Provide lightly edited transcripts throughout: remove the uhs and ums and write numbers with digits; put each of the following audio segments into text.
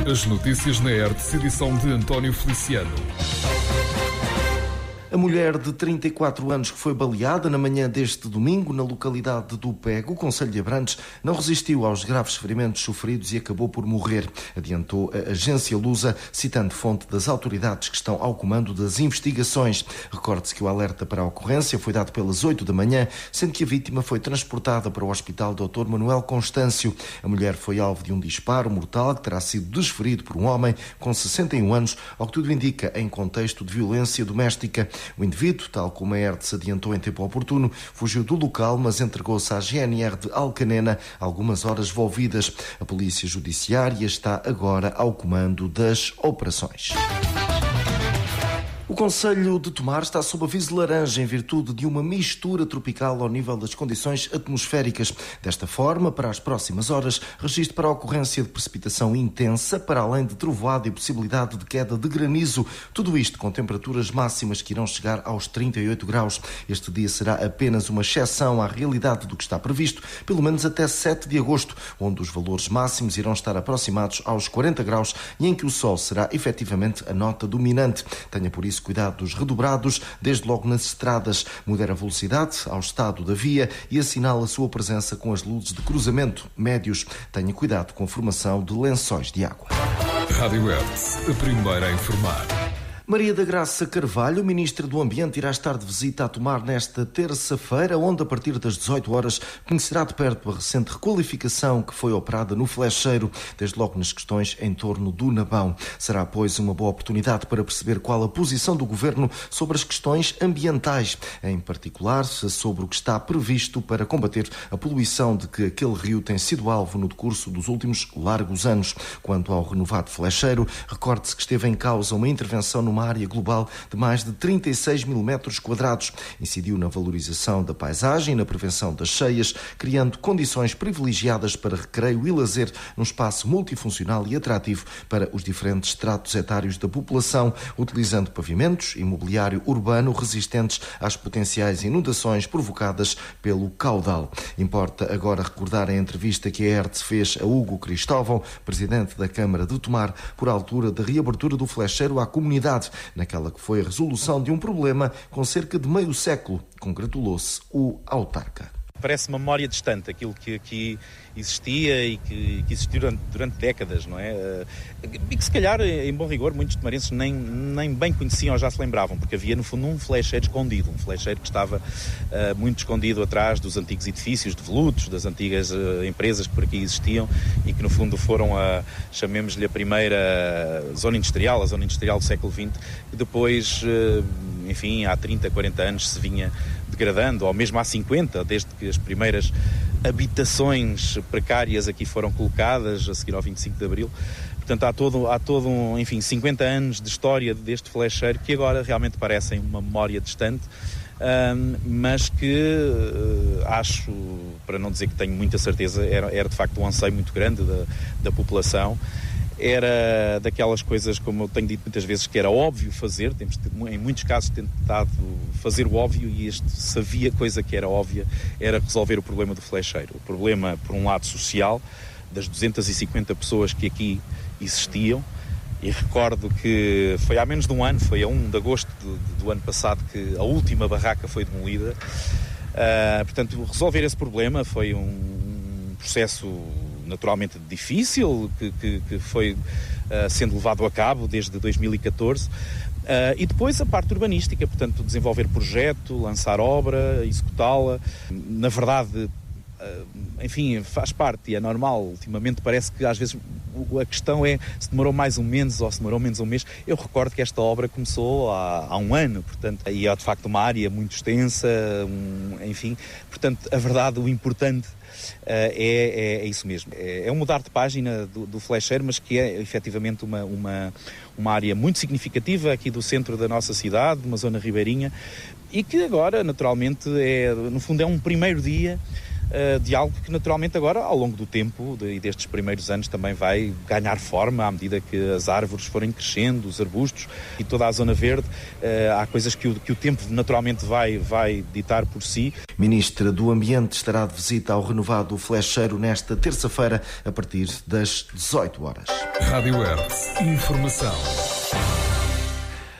As notícias na Hertz, edição de António Feliciano. A mulher de 34 anos que foi baleada na manhã deste domingo na localidade do Pego, concelho de Abrantes, não resistiu aos graves ferimentos sofridos e acabou por morrer, adiantou a agência Lusa, citando fonte das autoridades que estão ao comando das investigações. Recorde-se que o alerta para a ocorrência foi dado pelas 8 da manhã, sendo que a vítima foi transportada para o Hospital Dr. Manuel Constâncio. A mulher foi alvo de um disparo mortal que terá sido desferido por um homem com 61 anos, ao que tudo indica em contexto de violência doméstica. O indivíduo, tal como a Hertz adiantou em tempo oportuno, fugiu do local, mas entregou-se à GNR de Alcanena algumas horas envolvidas. A Polícia Judiciária está agora ao comando das operações. O concelho de Tomar está sob aviso laranja em virtude de uma mistura tropical ao nível das condições atmosféricas. Desta forma, para as próximas horas, registro para a ocorrência de precipitação intensa, para além de trovoada e possibilidade de queda de granizo. Tudo isto com temperaturas máximas que irão chegar aos 38 graus. Este dia será apenas uma exceção à realidade do que está previsto, pelo menos até 7 de agosto, onde os valores máximos irão estar aproximados aos 40 graus e em que o sol será efetivamente a nota dominante. Tenha por isso cuidados redobrados, desde logo nas estradas. Modera a velocidade ao estado da via e assinala a sua presença com as luzes de cruzamento médios. Tenha cuidado com a formação de lençóis de água. Rádio Hertz, a primeira a informar. Maria da Graça Carvalho, Ministra do Ambiente, irá estar de visita a Tomar nesta terça-feira, onde a partir das 18 horas conhecerá de perto a recente requalificação que foi operada no Flecheiro, desde logo nas questões em torno do Nabão. Será, pois, uma boa oportunidade para perceber qual a posição do Governo sobre as questões ambientais, em particular sobre o que está previsto para combater a poluição de que aquele rio tem sido alvo no decurso dos últimos largos anos. Quanto ao renovado Flecheiro, recorde-se que esteve em causa uma intervenção numa área global de mais de 36 mil metros quadrados. Incidiu na valorização da paisagem e na prevenção das cheias, criando condições privilegiadas para recreio e lazer num espaço multifuncional e atrativo para os diferentes estratos etários da população, utilizando pavimentos e mobiliário urbano resistentes às potenciais inundações provocadas pelo caudal. Importa agora recordar a entrevista que a Hertz fez a Hugo Cristóvão, presidente da Câmara de Tomar, por altura da reabertura do Flecheiro à comunidade, naquela que foi a resolução de um problema com cerca de meio século, congratulou-se o autarca. Parece uma memória distante, aquilo que aqui existia e que existiu durante décadas, não é? E que se calhar, em bom rigor, muitos tomarenses nem bem conheciam ou já se lembravam, porque havia no fundo um flecheiro escondido, um flecheiro que estava muito escondido atrás dos antigos edifícios de veludos, das antigas empresas que por aqui existiam e que no fundo foram chamemos-lhe a primeira zona industrial, a zona industrial do século XX, que depois, enfim, há 30, 40 anos se vinha degradando, ou mesmo há 50, desde que as primeiras habitações precárias aqui foram colocadas, a seguir ao 25 de Abril. Portanto, há todo enfim, 50 anos de história deste flecheiro que agora realmente parecem uma memória distante, mas que acho, para não dizer que tenho muita certeza, era de facto um anseio muito grande da população. Era daquelas coisas, como eu tenho dito muitas vezes, que era óbvio fazer. Temos, em muitos casos, tentado fazer o óbvio, e se havia coisa que era óbvia, era resolver o problema do flecheiro. O problema, por um lado, social, das 250 pessoas que aqui existiam. E recordo que foi há menos de um ano, foi a 1 de agosto do ano passado, que a última barraca foi demolida. Portanto, resolver esse problema foi um processo naturalmente difícil, que foi sendo levado a cabo desde 2014, e depois a parte urbanística, portanto desenvolver projeto, lançar obra, executá-la. Na verdade, enfim, faz parte e é normal. Ultimamente parece que às vezes a questão é se demorou mais um mês ou se demorou menos um mês. Eu recordo que esta obra começou há um ano, portanto, e é de facto uma área muito extensa, enfim, portanto, a verdade, o importante é isso mesmo. É um mudar de página do flecheiro, mas que é efetivamente uma área muito significativa aqui do centro da nossa cidade, uma zona ribeirinha, e que agora, naturalmente, no fundo é um primeiro dia de algo que naturalmente agora, ao longo do tempo e destes primeiros anos, também vai ganhar forma à medida que as árvores forem crescendo, os arbustos e toda a zona verde. Há coisas que o tempo naturalmente vai ditar por si. Ministra do Ambiente estará de visita ao renovado Flecheiro nesta terça-feira, a partir das 18 horas. Rádio Hertz. Informação.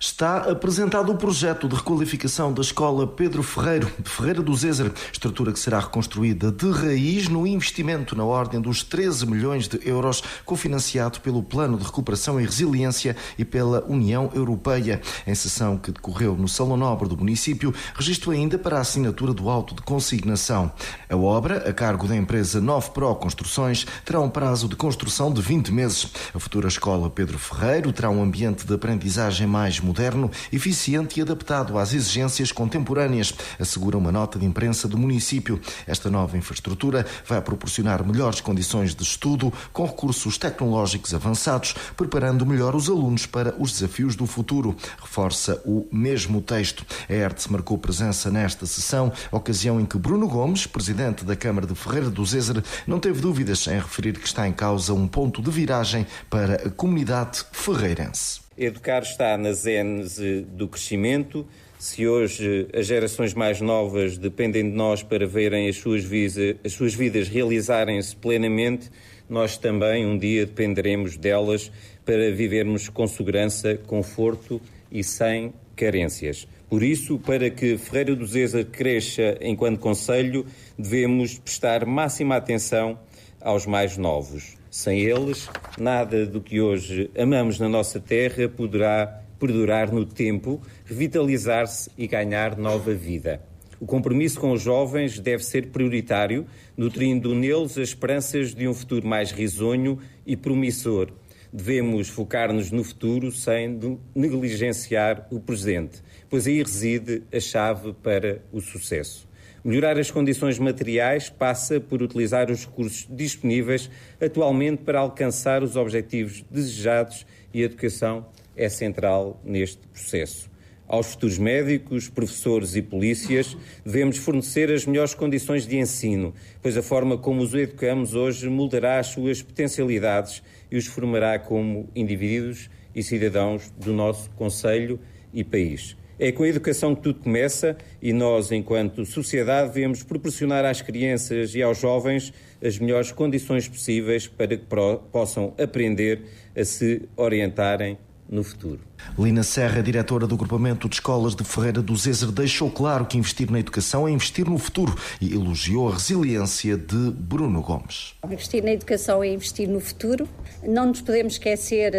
Está apresentado o projeto de requalificação da Escola Pedro Ferreiro, de Ferreira do Zezer, estrutura que será reconstruída de raiz no investimento na ordem dos 13 milhões de euros, cofinanciado pelo Plano de Recuperação e Resiliência e pela União Europeia. Em sessão que decorreu no Salão Nobre do município, registro ainda para a assinatura do auto de consignação. A obra, a cargo da empresa 9Pro Construções, terá um prazo de construção de 20 meses. A futura Escola Pedro Ferreiro terá um ambiente de aprendizagem mais moderno, eficiente e adaptado às exigências contemporâneas, assegura uma nota de imprensa do município. Esta nova infraestrutura vai proporcionar melhores condições de estudo, com recursos tecnológicos avançados, preparando melhor os alunos para os desafios do futuro, reforça o mesmo texto. A Hertz marcou presença nesta sessão, ocasião em que Bruno Gomes, presidente da Câmara de Ferreira do Zezer, não teve dúvidas em referir que está em causa um ponto de viragem para a comunidade ferreirense. Educar está na gênese do crescimento. Se hoje as gerações mais novas dependem de nós para verem as suas vidas realizarem-se plenamente, nós também um dia dependeremos delas para vivermos com segurança, conforto e sem carências. Por isso, para que Ferreira do Zezer cresça enquanto concelho, devemos prestar máxima atenção aos mais novos. Sem eles, nada do que hoje amamos na nossa terra poderá perdurar no tempo, revitalizar-se e ganhar nova vida. O compromisso com os jovens deve ser prioritário, nutrindo neles as esperanças de um futuro mais risonho e promissor. Devemos focar-nos no futuro sem negligenciar o presente, pois aí reside a chave para o sucesso. Melhorar as condições materiais passa por utilizar os recursos disponíveis atualmente para alcançar os objetivos desejados e a educação é central neste processo. Aos futuros médicos, professores e polícias devemos fornecer as melhores condições de ensino, pois a forma como os educamos hoje moldará as suas potencialidades e os formará como indivíduos e cidadãos do nosso concelho e país. É com a educação que tudo começa e nós, enquanto sociedade, devemos proporcionar às crianças e aos jovens as melhores condições possíveis para que possam aprender a se orientarem no futuro. Lina Serra, diretora do Agrupamento de Escolas de Ferreira do Zezer, deixou claro que investir na educação é investir no futuro e elogiou a resiliência de Bruno Gomes. Investir na educação é investir no futuro. Não nos podemos esquecer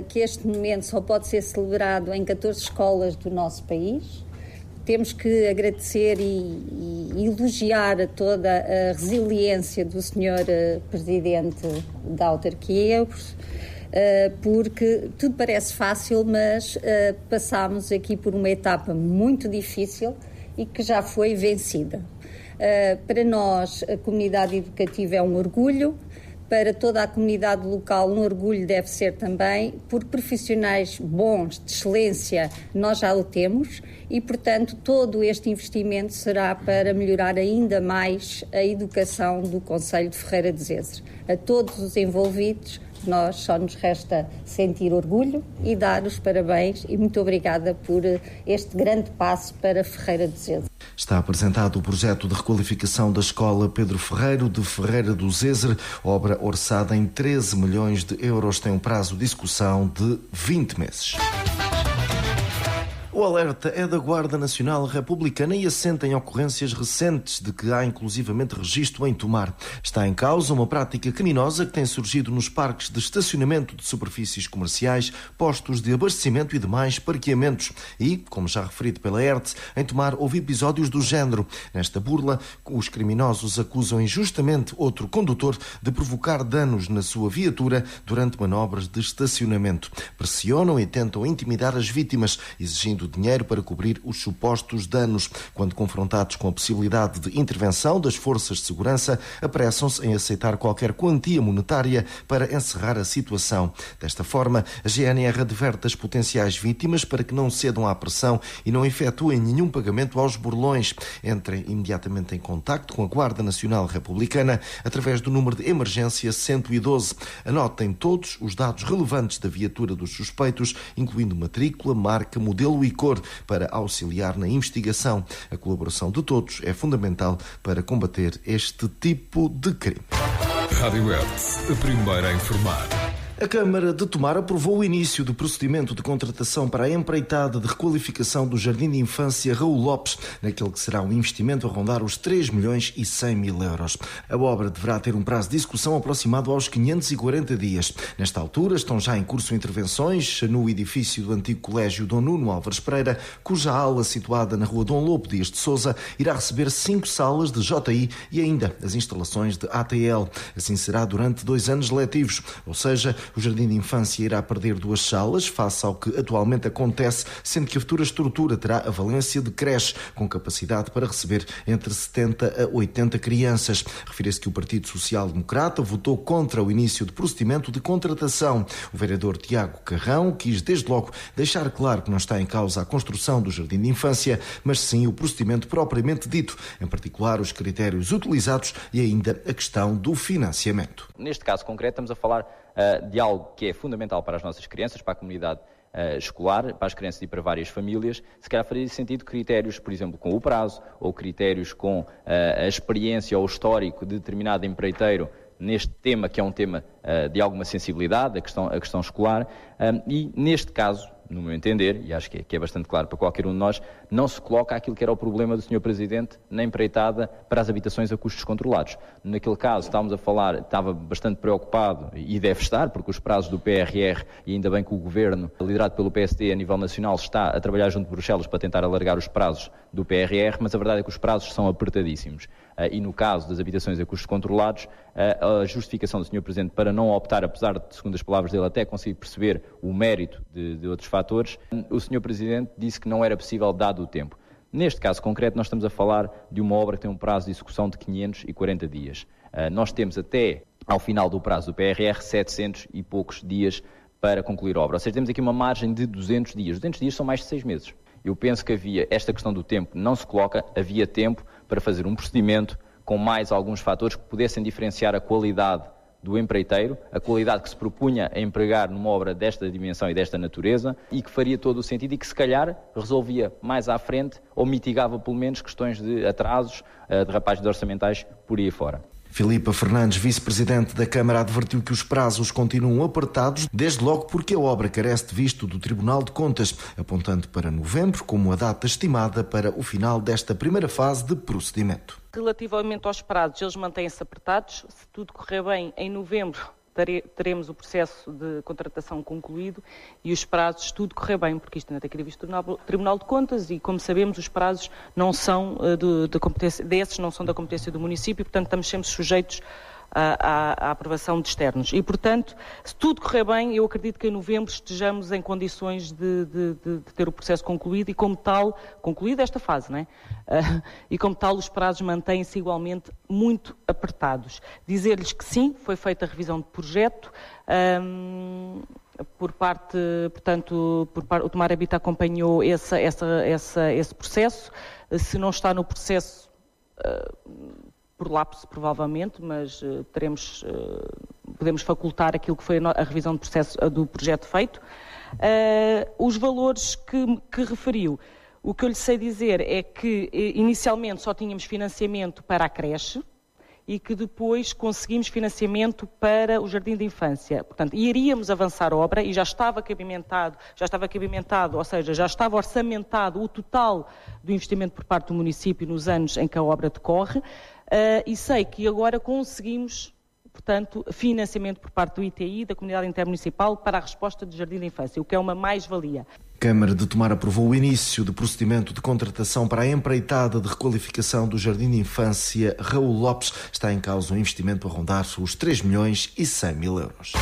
que este momento só pode ser celebrado em 14 escolas do nosso país. Temos que agradecer e elogiar toda a resiliência do Sr. Presidente da autarquia, porque tudo parece fácil, mas passámos aqui por uma etapa muito difícil e que já foi vencida. Para nós, a comunidade educativa é um orgulho, para toda a comunidade local um orgulho deve ser também, porque profissionais bons, de excelência, nós já o temos e, portanto, todo este investimento será para melhorar ainda mais a educação do concelho de Ferreira do Zezer. A todos os envolvidos, nós só nos resta sentir orgulho e dar os parabéns e muito obrigada por este grande passo para Ferreira do Zezer. Está apresentado o projeto de requalificação da Escola Pedro Ferreiro de Ferreira do Zezer, obra orçada em 13 milhões de euros, tem um prazo de execução de 20 meses. O alerta é da Guarda Nacional Republicana e assenta em ocorrências recentes de que há inclusivamente registro em Tomar. Está em causa uma prática criminosa que tem surgido nos parques de estacionamento de superfícies comerciais, postos de abastecimento e demais parqueamentos. E, como já referido pela Hertz, em Tomar houve episódios do género. Nesta burla, os criminosos acusam injustamente outro condutor de provocar danos na sua viatura durante manobras de estacionamento. Pressionam e tentam intimidar as vítimas, exigindo pedindo dinheiro para cobrir os supostos danos. Quando confrontados com a possibilidade de intervenção das forças de segurança, apressam-se em aceitar qualquer quantia monetária para encerrar a situação. Desta forma, a GNR adverte as potenciais vítimas para que não cedam à pressão e não efetuem nenhum pagamento aos burlões. Entrem imediatamente em contacto com a Guarda Nacional Republicana através do número de emergência 112. Anotem todos os dados relevantes da viatura dos suspeitos, incluindo matrícula, marca, modelo e cor, para auxiliar na investigação. A colaboração de todos é fundamental para combater este tipo de crime. Rádio Hertz, a primeira a informar. A Câmara de Tomar aprovou o início do procedimento de contratação para a empreitada de requalificação do Jardim de Infância Raul Lopes, naquele que será um investimento a rondar os 3.100.000 euros. A obra deverá ter um prazo de execução aproximado aos 540 dias. Nesta altura estão já em curso intervenções no edifício do antigo Colégio Dom Nuno Álvares Pereira, cuja ala situada na rua Dom Lopo Dias de Sousa irá receber 5 salas de JI e ainda as instalações de ATL. Assim será durante 2 anos letivos, ou seja, o Jardim de Infância irá perder 2 salas, face ao que atualmente acontece, sendo que a futura estrutura terá a valência de creche, com capacidade para receber entre 70 a 80 crianças. Refere-se que o Partido Social Democrata votou contra o início do procedimento de contratação. O vereador Tiago Carrão quis desde logo deixar claro que não está em causa a construção do Jardim de Infância, mas sim o procedimento propriamente dito, em particular os critérios utilizados e ainda a questão do financiamento. Neste caso concreto estamos a falar de algo que é fundamental para as nossas crianças, para a comunidade escolar, para as crianças e para várias famílias. Se calhar faria sentido critérios, por exemplo, com o prazo, ou critérios com a experiência ou o histórico de determinado empreiteiro neste tema, que é um tema de alguma sensibilidade, a questão escolar, e neste caso, no meu entender, e acho que é bastante claro para qualquer um de nós, não se coloca aquilo que era o problema do Sr. Presidente na empreitada para as habitações a custos controlados. Naquele caso, estava bastante preocupado, e deve estar, porque os prazos do PRR, e ainda bem que o Governo, liderado pelo PSD a nível nacional, está a trabalhar junto de Bruxelas para tentar alargar os prazos do PRR, mas a verdade é que os prazos são apertadíssimos. E no caso das habitações a custos controlados, a justificação do Sr. Presidente para não optar, apesar de, segundo as palavras dele, até conseguir perceber o mérito de outros fatores, o Sr. Presidente disse que não era possível dado o tempo. Neste caso concreto, nós estamos a falar de uma obra que tem um prazo de execução de 540 dias. Nós temos até ao final do prazo do PRR 700 e poucos dias para concluir a obra. Ou seja, temos aqui uma margem de 200 dias. 200 dias são mais de 6 meses. Eu penso que esta questão do tempo não se coloca, havia tempo para fazer um procedimento com mais alguns fatores que pudessem diferenciar a qualidade do empreiteiro, a qualidade que se propunha a empregar numa obra desta dimensão e desta natureza, e que faria todo o sentido e que se calhar resolvia mais à frente ou mitigava pelo menos questões de atrasos, derrapagens orçamentais por aí fora. Filipa Fernandes, vice-presidente da Câmara, advertiu que os prazos continuam apertados, desde logo porque a obra carece de visto do Tribunal de Contas, apontando para novembro como a data estimada para o final desta primeira fase de procedimento. Relativamente aos prazos, eles mantêm-se apertados. Se tudo correr bem, em novembro teremos o processo de contratação concluído e os prazos, se tudo correr bem, porque isto ainda tem que ir visto do Tribunal de Contas e, como sabemos, os prazos não são da competência, desses não são da competência do município, portanto estamos sempre sujeitos à aprovação de externos. E, portanto, se tudo correr bem, eu acredito que em novembro estejamos em condições de ter o processo concluído e, como tal, concluída esta fase, não é? E, como tal, os prazos mantêm-se igualmente muito apertados. Dizer-lhes que sim, foi feita a revisão de projeto, por parte, portanto, o Tomar Habita acompanhou esse processo. Se não está no processo, por lapso, provavelmente, mas podemos facultar aquilo que foi a revisão de processo do projeto feito. Os valores que referiu, o que eu lhe sei dizer é que inicialmente só tínhamos financiamento para a creche e que depois conseguimos financiamento para o Jardim de Infância. Portanto, iríamos avançar a obra e já estava cabimentado, ou seja, já estava orçamentado o total do investimento por parte do município nos anos em que a obra decorre. E sei que agora conseguimos, portanto, financiamento por parte do ITI, da Comunidade Intermunicipal, para a resposta do Jardim da Infância, o que é uma mais-valia. Câmara de Tomar aprovou o início do procedimento de contratação para a empreitada de requalificação do Jardim de Infância Raul Lopes. Está em causa um investimento a rondar os 3.100.000 euros.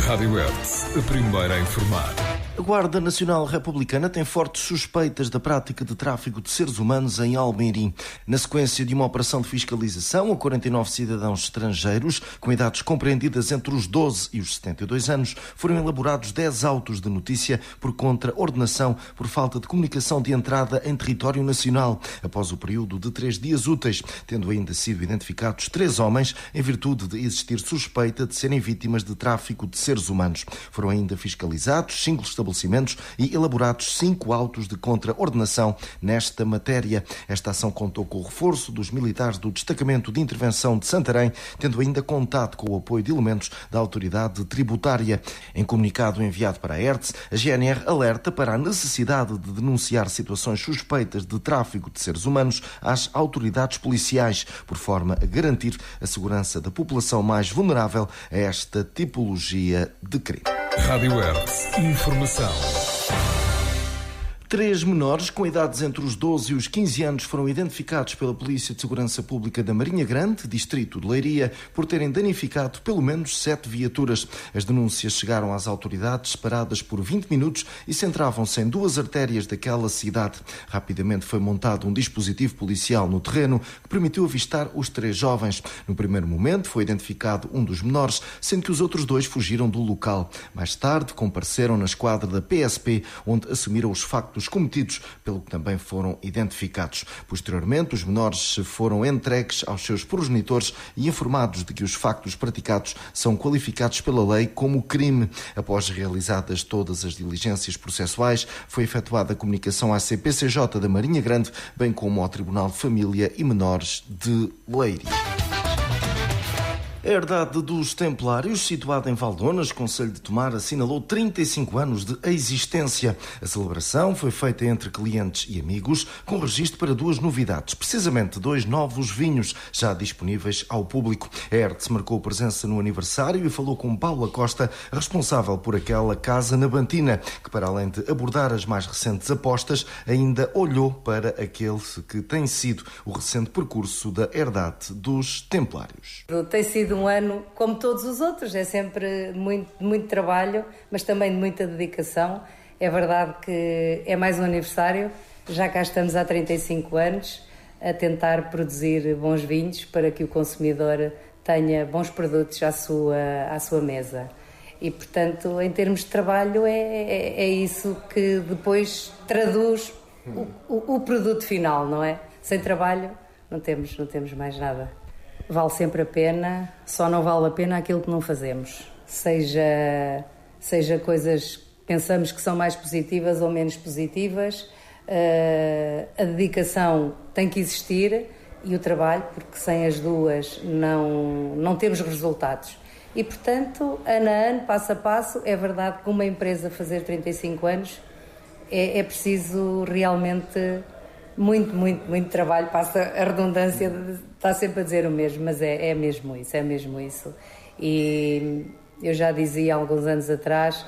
Rádio Hertz, a primeira a informar. A Guarda Nacional Republicana tem fortes suspeitas da prática de tráfico de seres humanos em Almeirim. Na sequência de uma operação de fiscalização a 49 cidadãos estrangeiros, com idades compreendidas entre os 12 e os 72 anos, foram elaborados 10 autos de notícia por contraordenação por falta de comunicação de entrada em território nacional, após o período de 3 dias úteis, tendo ainda sido identificados 3 homens em virtude de existir suspeita de serem vítimas de tráfico de seres humanos. Foram ainda fiscalizados 5 estabelecimentos e elaborados 5 autos de contraordenação nesta matéria. Esta ação contou com o reforço dos militares do Destacamento de Intervenção de Santarém, tendo ainda contado com o apoio de elementos da autoridade tributária. Em comunicado enviado para a ERTS, a GNR alerta para a necessidade de denunciar situações suspeitas de tráfico de seres humanos às autoridades policiais, por forma a garantir a segurança da população mais vulnerável a esta tipologia de crime. Rádio Hertz. Informação. 3 menores com idades entre os 12 e os 15 anos foram identificados pela Polícia de Segurança Pública da Marinha Grande, distrito de Leiria, por terem danificado pelo menos 7 viaturas. As denúncias chegaram às autoridades paradas por 20 minutos e centravam-se em 2 artérias daquela cidade. Rapidamente foi montado um dispositivo policial no terreno que permitiu avistar os 3 jovens. No primeiro momento foi identificado um dos menores, sendo que os outros 2 fugiram do local. Mais tarde compareceram na esquadra da PSP, onde assumiram os factos cometidos, pelo que também foram identificados. Posteriormente, os menores foram entregues aos seus progenitores e informados de que os factos praticados são qualificados pela lei como crime. Após realizadas todas as diligências processuais, foi efetuada a comunicação à CPCJ da Marinha Grande, bem como ao Tribunal de Família e Menores de Leiria. A Herdade dos Templários, situada em Valdonas, concelho de Tomar, assinalou 35 anos de existência. A celebração foi feita entre clientes e amigos, com registro para 2 novidades, precisamente 2 novos vinhos já disponíveis ao público. A Hertz marcou presença no aniversário e falou com Paula Costa, responsável por aquela casa na Bantina, que, para além de abordar as mais recentes apostas, ainda olhou para aquele que tem sido o recente percurso da Herdade dos Templários. Tem sido um ano como todos os outros, é sempre muito trabalho, mas também de muita dedicação. É verdade que é mais um aniversário, já cá estamos há 35 anos a tentar produzir bons vinhos para que o consumidor tenha bons produtos à sua mesa. E, portanto, em termos de trabalho, é isso que depois traduz o produto final, não é? Sem trabalho não temos mais nada. Vale sempre a pena, só não vale a pena aquilo que não fazemos. Seja coisas que pensamos que são mais positivas ou menos positivas, a dedicação tem que existir e o trabalho, porque sem as duas não temos resultados. E, portanto, ano a ano, passo a passo, é verdade que uma empresa fazer 35 anos é preciso realmente muito trabalho, passa a redundância de estar sempre a dizer o mesmo, mas é mesmo isso. E eu já dizia há alguns anos atrás,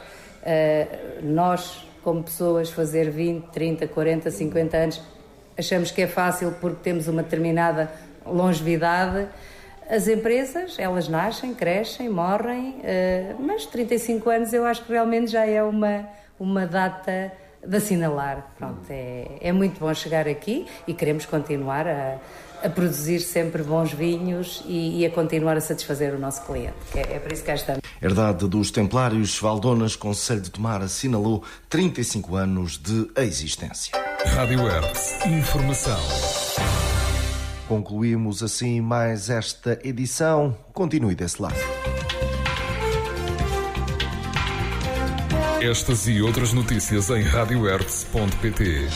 nós, como pessoas, fazer 20, 30, 40, 50 anos, achamos que é fácil porque temos uma determinada longevidade. As empresas, elas nascem, crescem, morrem, mas 35 anos eu acho que realmente já é uma data de assinalar. Pronto, é muito bom chegar aqui e queremos continuar a produzir sempre bons vinhos e a continuar a satisfazer o nosso cliente. É por isso que cá estamos. Herdade dos Templários, Valdonas, concelho de Tomar, assinalou 35 anos de existência. Rádio Hertz. Informação. Concluímos assim mais esta edição. Continue desse lado. Estas e outras notícias em radiohertz.pt.